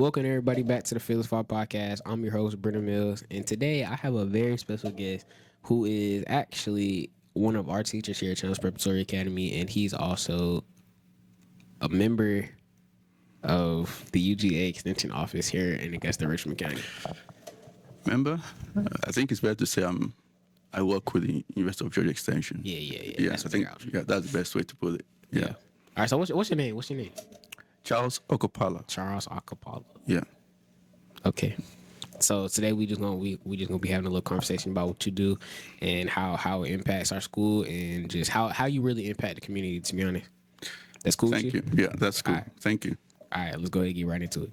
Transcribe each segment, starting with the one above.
Welcome everybody back to the Philosophy Podcast. I'm your host, Brennan Mills, and today I have a very special guest who is actually one of our teachers here at Preparatory Academy, and he's also a member of the UGA Extension Office here in Augusta, Richmond County. Member, I think it's better to say I work with the University of Georgia Extension. Yeah. I think that's the best way to put it. Yeah. All right. So what's your name? Charles Okpala. Charles Okpala. Yeah. Okay. So today we just gonna be having a little conversation about what you do and how it impacts our school and just how you really impact the community. To be honest, that's cool. Thank you. Yeah, that's cool. All right. Thank you. All right, let's go ahead and get right into it.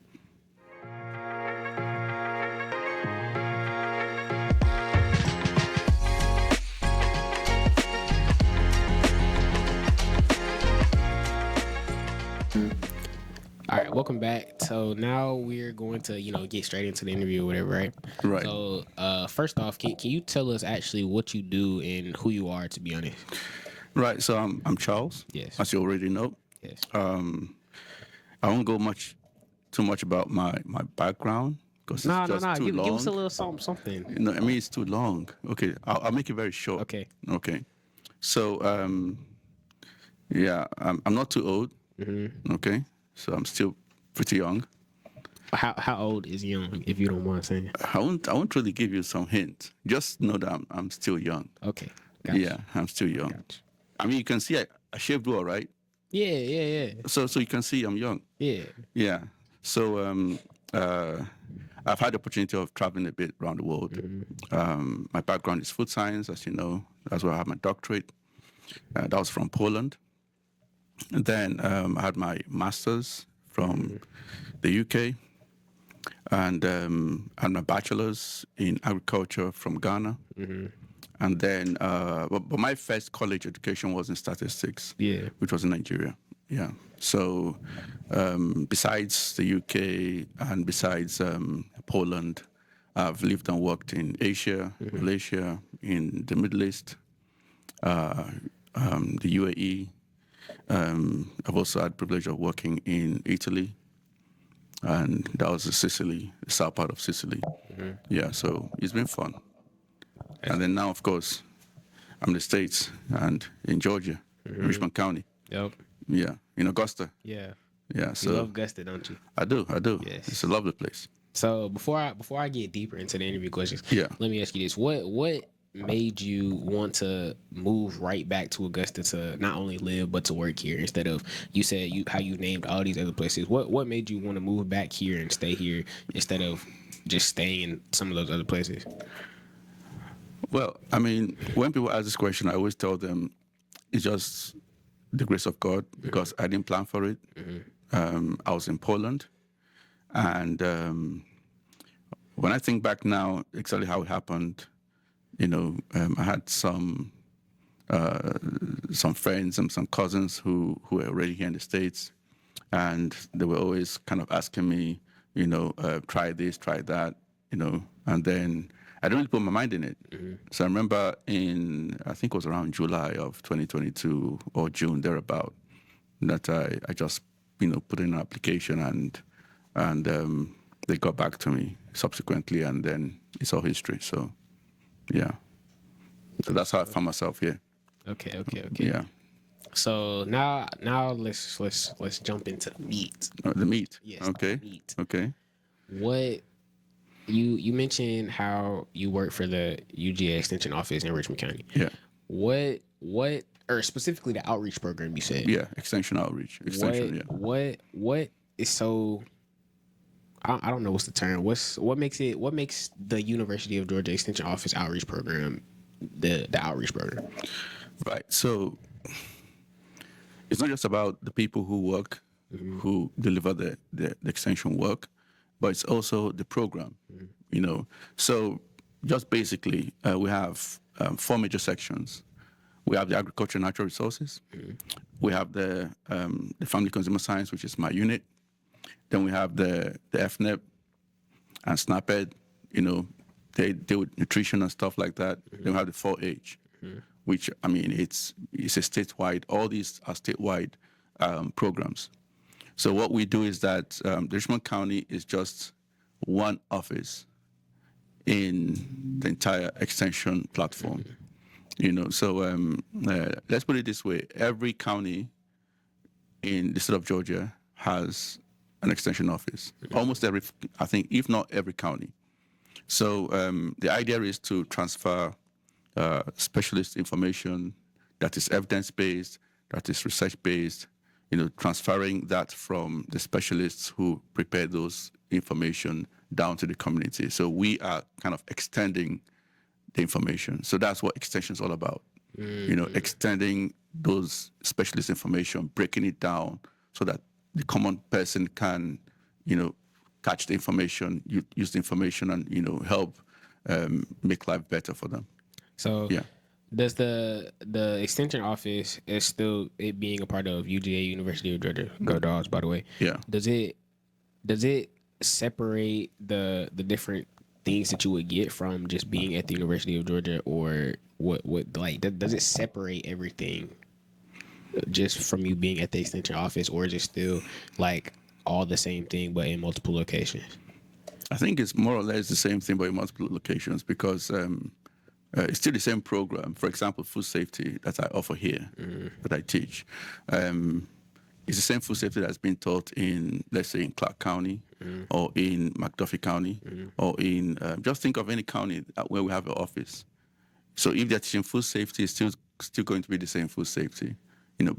All right, welcome back. So now we're going to, get straight into the interview or whatever, right? Right. So first off, can you tell us actually what you do and who you are, to be honest? Right. So I'm Charles. Yes. As you already know. Yes. I won't go too much about my background because it's just too long. Give us a little something. No, I mean it's too long. Okay, I'll make it very short. Okay. So I'm not too old. Mm-hmm. Okay. So I'm still pretty young. How old is young, if you don't mind saying? I won't really give you some hint. Just know that I'm still young. Okay. Gotcha. Yeah, I'm still young. Gotcha. I mean, you can see I shaved well, right? Yeah. So you can see I'm young. Yeah. Yeah. So I've had the opportunity of traveling a bit around the world. Mm-hmm. My background is food science, as you know. That's where I have my doctorate. That was from Poland. And then I had my master's from the UK, and had my bachelor's in agriculture from Ghana. Mm-hmm. And then, but my first college education was in statistics, which was in Nigeria. Yeah. So besides the UK and besides Poland, I've lived and worked in Asia, Malaysia, in the Middle East, the UAE. I've also had the privilege of working in Italy, and that was Sicily, the south part of Sicily. Mm-hmm. Yeah, so it's been fun. And then now, of course, I'm in the States and in Georgia, Richmond County. Yep. Yeah, in Augusta. Yeah. Yeah. So you love Augusta, don't you? I do. Yes. It's a lovely place. So before I get deeper into the interview questions, let me ask you this: What made you want to move right back to Augusta to not only live but to work here instead of how you named all these other places? What made you want to move back here and stay here instead of just staying in some of those other places? Well, I mean, when people ask this question, I always tell them it's just the grace of God because I didn't plan for it. Mm-hmm. I was in Poland, and when I think back now, exactly how it happened. I had some friends and some cousins who were already here in the States, and they were always kind of asking me, try this, try that, and then I didn't really put my mind in it. Mm-hmm. So I remember I think it was around July of 2022 or June thereabout, that I just, put in an application and they got back to me subsequently, and then it's all history. So. Yeah, so that's how I found myself here. Okay. Yeah. So now let's jump into the meat. The meat. Yes. Okay. The meat. Okay. What you mentioned how you work for the UGA Extension Office in Richmond County. Yeah. What or specifically the outreach program you said? Yeah, extension outreach. Extension. What is so? I don't know what's the term. What makes the University of Georgia Extension Office outreach program the outreach program? Right. So it's not just about the people who work, who deliver the extension work, but it's also the program. Mm-hmm. So just basically, we have 4 major sections. We have the agriculture and natural resources. Mm-hmm. We have the family consumer science, which is my unit. Then we have the FNEP and SNAPED, they deal with nutrition and stuff like that. Mm-hmm. Then we have the 4-H, which, I mean, it's a statewide, all these are statewide programs. So what we do is that the Richmond County is just one office in the entire extension platform. So let's put it this way: every county in the state of Georgia has an extension office. Almost every, I think, if not every county. So the idea is to transfer specialist information that is evidence-based, that is research-based, transferring that from the specialists who prepare those information down to the community. So we are kind of extending the information. So that's what extension is all about. Extending those specialist information, breaking it down so that the common person can, catch the information, use the information, and help make life better for them. So yeah. Does the extension office is still it being a part of UGA, University of Georgia, go Dogs, by the way? Yeah. Does it separate the different things that you would get from just being at the University of Georgia, or what like does it separate everything just from you being at the extension office, or is it still like all the same thing but in multiple locations? I think it's more or less the same thing but in multiple locations because it's still the same program. For example, food safety that I offer here, that I teach. It's the same food safety that's been taught in, let's say, in Clark County or in McDuffie County or in, just think of any county where we have an office. So if they're teaching food safety, it's still going to be the same food safety.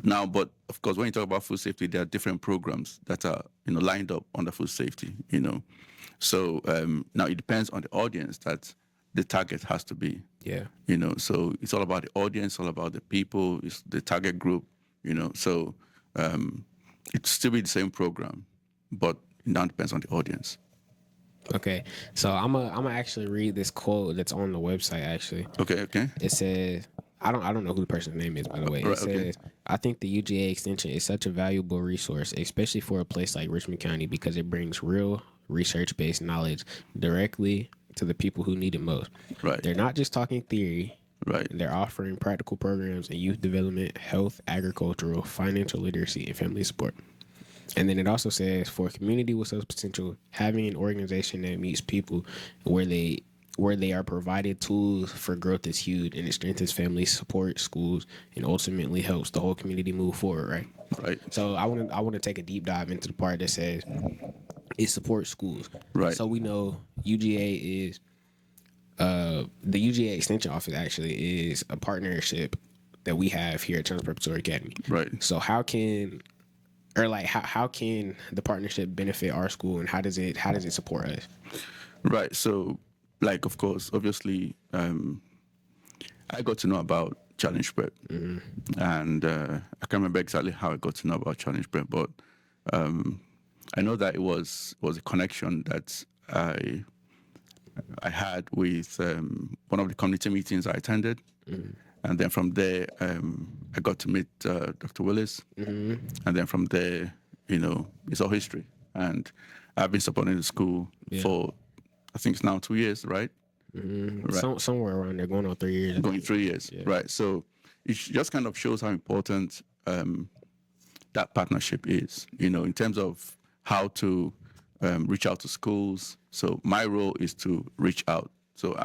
Now, but of course, when you talk about food safety, there are different programs that are, lined up under food safety, So now it depends on the audience that the target has to be. Yeah. So it's all about the audience, all about the people, it's the target group, So it still be the same program, but it now depends on the audience. Okay. So I'm gonna actually read this quote that's on the website actually. Okay. It says, I don't know who the person's name is, by the way. It says, I think the UGA extension is such a valuable resource, especially for a place like Richmond County, because it brings real research-based knowledge directly to the people who need it most. Right. They're not just talking theory. Right. They're offering practical programs in youth development, health, agricultural, financial literacy, and family support. And then it also says, for a community with such potential, having an organization that meets people where they are provided tools for growth is huge, and it strengthens families, support schools, and ultimately helps the whole community move forward, right? Right. So I want to take a deep dive into the part that says it supports schools. Right. So we know UGA is the UGA Extension Office actually is a partnership that we have here at Preparatory Academy. Right. So how can the partnership benefit our school, and how does it support us? Right. So, of course, obviously, I got to know about Challenge Prep, and I can't remember exactly how I got to know about Challenge Prep, but I know that it was a connection that I had with one of the community meetings I attended. And then from there, I got to meet Dr. Willis. And then from there, it's all history. And I've been supporting the school for, I think it's now 2 years, right? Right. Somewhere around there, going on 3 years. Going 3 years, right. So it just kind of shows how important that partnership is, in terms of how to reach out to schools. So my role is to reach out. So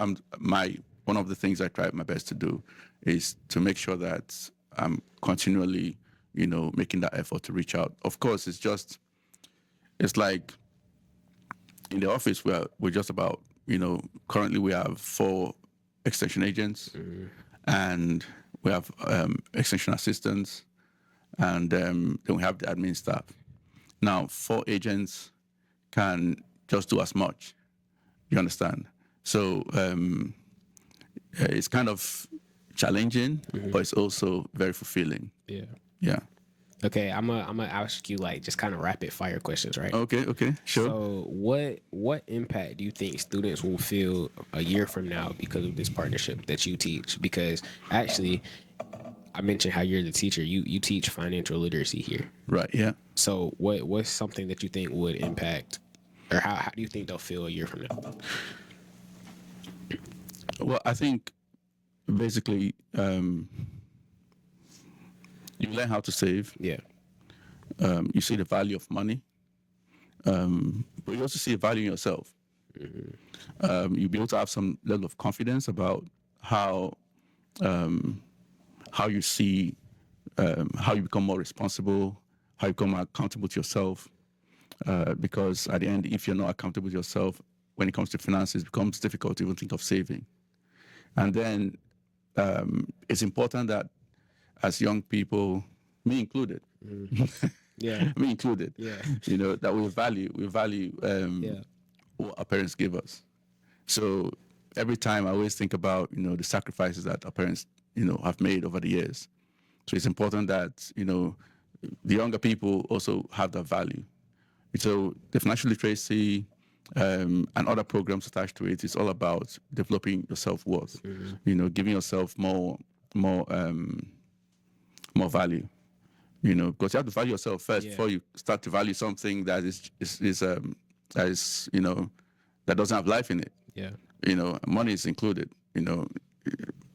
one of the things I try my best to do is to make sure that I'm continually, making that effort to reach out. Of course, it's like in the office we're just about, currently we have 4 extension agents and we have extension assistants, and then we have the admin staff. Now, 4 agents can just do as much. You understand? So it's kind of challenging, but it's also very fulfilling. Yeah. Okay, I'm gonna ask you just kind of rapid fire questions, right? Okay, sure. So what impact do you think students will feel a year from now because of this partnership that you teach? Because actually, I mentioned how you're the teacher. You teach financial literacy here. Right, yeah. So what's something that you think would impact, or how do you think they'll feel a year from now? Well, I think basically you learn how to save. Yeah. You see the value of money, but you also see the value in yourself. You'll be able to have some level of confidence about how you see, how you become more responsible, how you become accountable to yourself. Because at the end, if you're not accountable to yourself, when it comes to finances, it becomes difficult to even think of saving. And then it's important that as young people, me included, me included, that we value what our parents give us. So every time I always think about, the sacrifices that our parents, have made over the years. So it's important that, the younger people also have that value. So the financial literacy and other programs attached to it is all about developing your self-worth, giving yourself more value, because you have to value yourself first before you start to value something that that doesn't have life in it. Yeah. Money is included.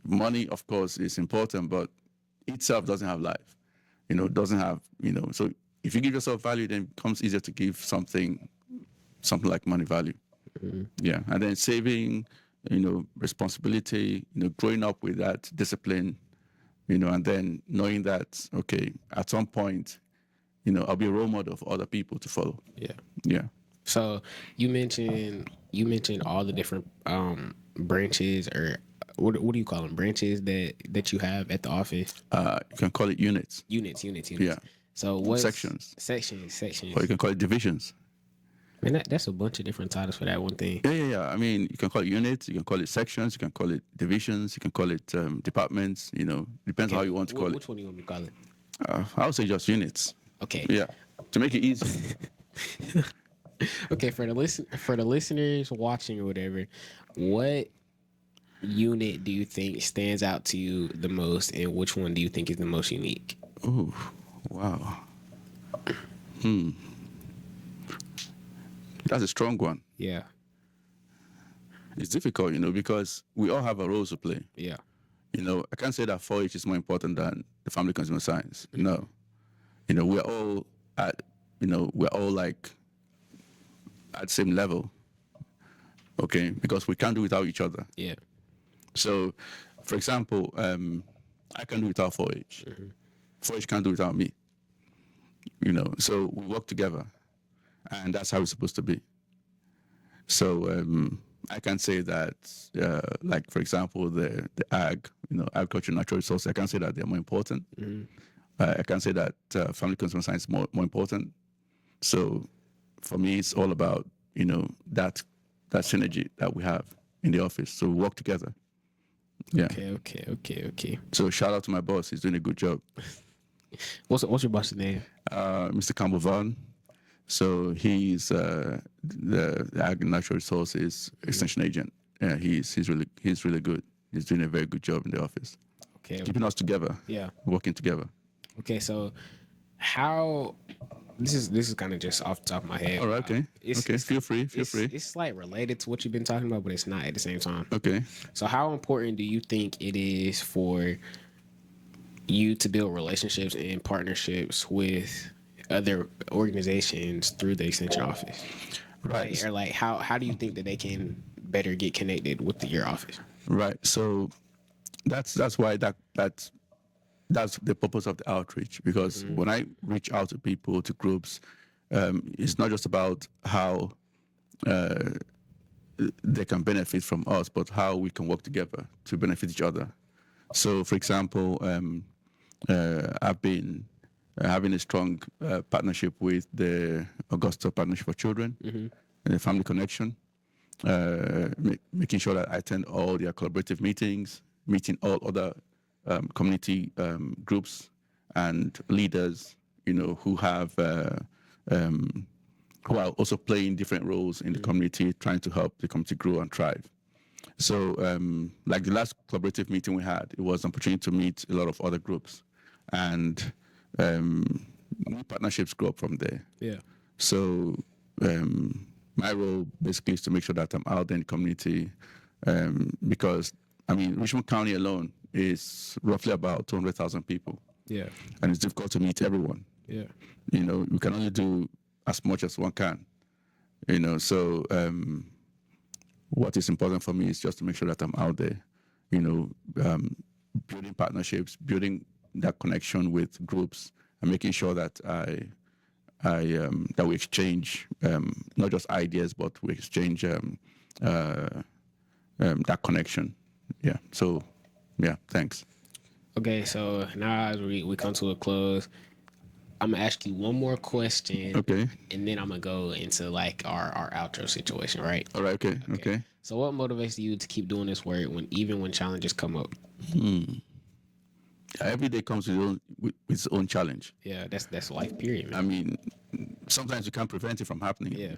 Money, of course, is important, but itself doesn't have life. Doesn't have, so if you give yourself value, then it becomes easier to give something like money value. Yeah. And then saving, responsibility, growing up with that discipline, and then knowing that, okay, at some point, I'll be a role model for other people to follow. Yeah. Yeah. So you mentioned all the different branches, or what do you call them? Branches that you have at the office. You can call it units. Units. Yeah. So what Sections. Sections. Or you can call it divisions. Man, that's a bunch of different titles for that one thing. Yeah. I mean, you can call it units, you can call it sections, you can call it divisions, you can call it departments. Depends on how you want to call it. Which one do you want me to call it? I would say just units. Okay. Yeah. To make it easy. Okay, for the listeners watching or whatever, what unit do you think stands out to you the most, and which one do you think is the most unique? Ooh, wow. That's a strong one. Yeah. It's difficult, because we all have a role to play. Yeah. I can't say that 4-H is more important than the family consumer science. No. We're all like at the same level. Okay, because we can't do without each other. Yeah. So, for example, I can do without 4-H. 4-H can't do without me. So we work together, and that's how it's supposed to be. So I can say that, like for example, the agriculture, natural resources, I can say that they're more important. I can say that family consumer science is more important. So for me, it's all about that synergy that we have in the office. So we work together. Yeah. Okay. So shout out to my boss. He's doing a good job. What's your boss's name? Mr. Campbell Vaughan. So he's the natural resources extension agent. Yeah, he's really good. He's doing a very good job in the office. Okay. Keeping us together. Yeah. Working together. Okay, so how this is kind of just off the top of my head. All right, okay. Feel free. It's like related to what you've been talking about, but it's not at the same time. Okay. So how important do you think it is for you to build relationships and partnerships with other organizations through the extension office? Right. Or like how do you think that they can better get connected with your office? Right. So that's why that's the purpose of the outreach, because when I reach out to people, to groups, it's not just about how they can benefit from us, but how we can work together to benefit each other. So, for example, I've been having a strong partnership with the Augusta Partnership for Children and the Family Connection, making sure that I attend all their collaborative meetings, meeting all other community groups and leaders, who have who are also playing different roles in the community, trying to help the community grow and thrive. So, like the last collaborative meeting we had, it was an opportunity to meet a lot of other groups, and new partnerships grow up from there. Yeah. So, my role basically is to make sure that I'm out there in the community, because Richmond County alone is roughly about 200,000 people. Yeah. And it's difficult to meet everyone. Yeah. We can only do as much as one can. So what is important for me is just to make sure that I'm out there, building partnerships, building that connection with groups, and making sure that that we exchange not just ideas, but we exchange that connection. Yeah. So, yeah. Thanks. Okay, so now as we come to a close, I'm gonna ask you one more question. Okay. And then I'm gonna go into like our outro situation, right? All right. Okay. Okay. So what motivates you to keep doing this work when challenges come up? Every day comes with its own challenge. Yeah, that's life. Period, man. I mean, sometimes you can't prevent it from happening. Yeah.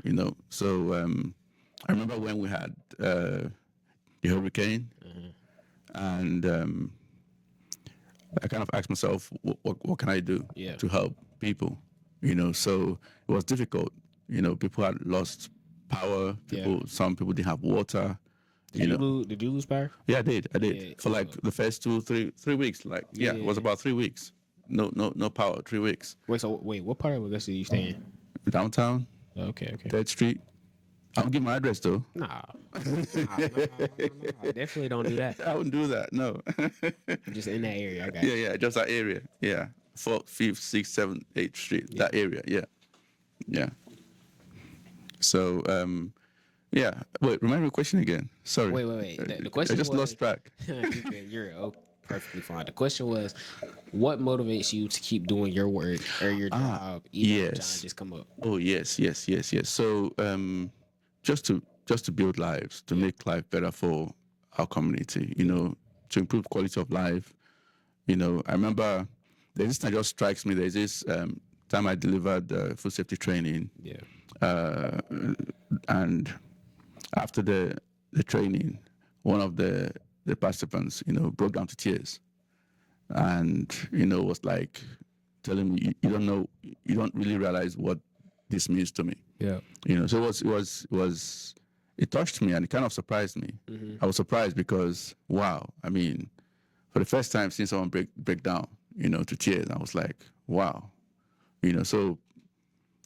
So I remember when we had the hurricane, and I kind of asked myself, what can I do to help people? So it was difficult. People had lost power. Some people didn't have water. Did you lose power? Yeah, I did. Yeah, for like the first 3 weeks. Like, it was about 3 weeks. No power. 3 weeks. Wait, what part of Augusta do you stay in? Downtown. Okay. 3rd Street. I don't give my address though. Nah. Definitely don't do that. I wouldn't do that. No. Just in that area. I got you. Yeah, just that area. Yeah, 4th, 5th, 6th, 7th, 8th Street. That area. Yeah. So yeah. Wait, remind me the question again. Sorry. Wait. The question I just lost track. You're perfectly fine. The question was, what motivates you to keep doing your work or your job even when challenges come up? Oh, yes. So just to build lives, to make life better for our community, to improve quality of life. I remember there's this thing that just strikes me. There's this time I delivered food safety training. Yeah. And after the training, one of the participants, broke down to tears, and was like telling me, "You don't know, you don't really realize what this means to me." Yeah. So it touched me and it kind of surprised me. I was surprised because, wow, I mean, for the first time seeing someone break down, to tears, I was like, wow, So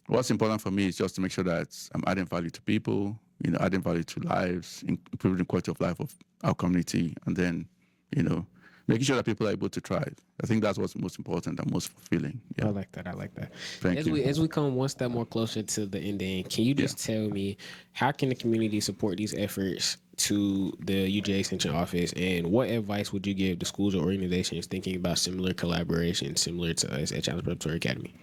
what's important for me is just to make sure that I'm adding value to people, adding value to lives, improving the quality of life of our community, and then, making sure that people are able to thrive. I think that's what's most important and most fulfilling. Yeah. I like that. Thank you. As we come one step more closer to the ending, can you just tell me how can the community support these efforts to the UGA Extension Office, and what advice would you give to schools or organizations thinking about similar collaboration similar to us at Challenge Preparatory Academy?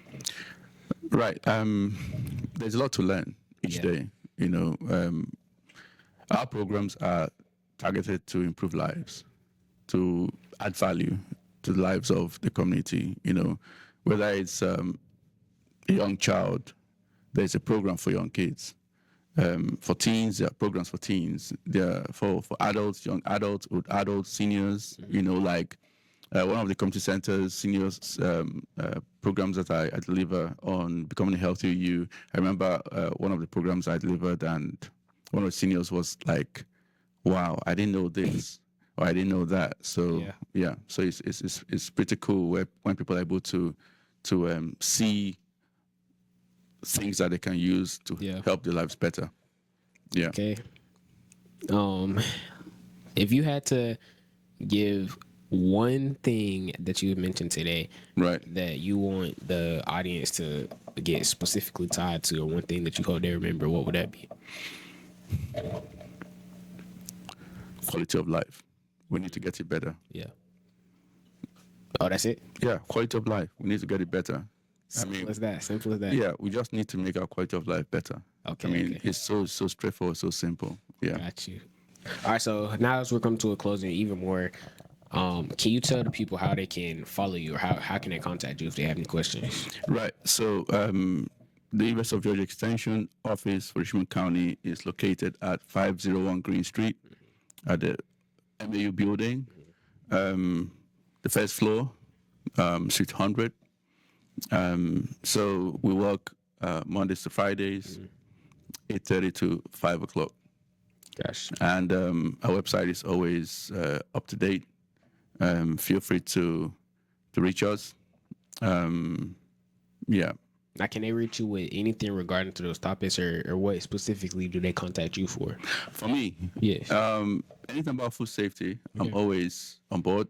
Right. There's a lot to learn each day. Our programs are targeted to improve lives, to add value to the lives of the community. Whether it's a young child, there's a program for young kids. For teens, there are programs for teens. There are for adults, young adults, old adults, seniors. Like one of the community centers, seniors programs that I deliver on becoming a healthy you. I remember one of the programs I delivered, and one of the seniors was like, "Wow, I didn't know this, or I didn't know that." So so it's pretty cool when people are able to see things that they can use to help their lives better. Yeah. Okay. If you had to give one thing that you mentioned today, right, that you want the audience to get specifically tied to, or one thing that you hope they remember, what would that be? Quality of life. We need to get it better. Yeah. Oh, that's it? Yeah, quality of life. We need to get it better. Simple as that. Yeah, we just need to make our quality of life better. Okay. It's so straightforward, so simple. Yeah. Got you. All right, so now as we're coming to a closing even more, can you tell the people how they can follow you, or how can they contact you if they have any questions? Right. So the University of Georgia Extension office for Richmond County is located at 501 Green Street at the MAU building, the first floor, Suite 100. So we work Mondays to Fridays, 8:30 to 5 o'clock. Gosh. And our website is always up to date. Feel free to reach us. Yeah. Now, can they reach you with anything regarding to those topics, or what specifically do they contact you for? For me, yes. Anything about food safety, I'm always on board.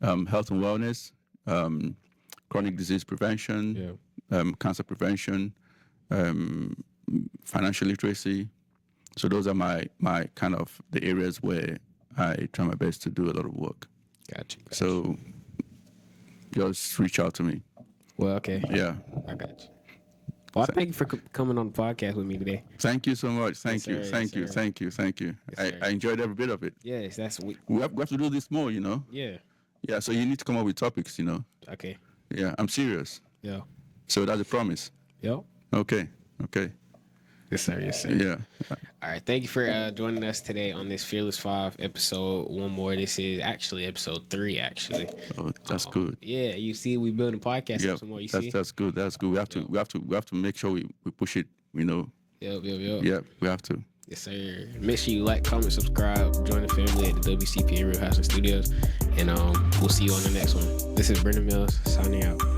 Health and wellness, chronic disease prevention, cancer prevention, financial literacy. So those are my kind of the areas where I try my best to do a lot of work. Gotcha. So just reach out to me. Well, okay. Yeah. I got you. Well, thank you for coming on the podcast with me today. Thank you so much. Thank you. Sir, Thank you. sir. Thank you. Thank you. I enjoyed every bit of it. Yes, we have to do this more, you know? Yeah. Yeah, so you need to come up with topics, you know? Okay. Yeah, I'm serious. Yeah. So that's a promise. Yep. Okay. Yes, sir. Yes, sir. Yeah. All right. Thank you for joining us today on this Fearless 5 episode. One more. This is actually episode 3, actually. Oh, that's good. Yeah, you see, we building podcasts up some more. You see? That's good. That's good. We have to make sure we push it, you know. Yep. Yeah, we have to. Yes, sir. Make sure you like, comment, subscribe, join the family at the WCP Real Housing Studios, and we'll see you on the next one. This is Brennan Mills signing out.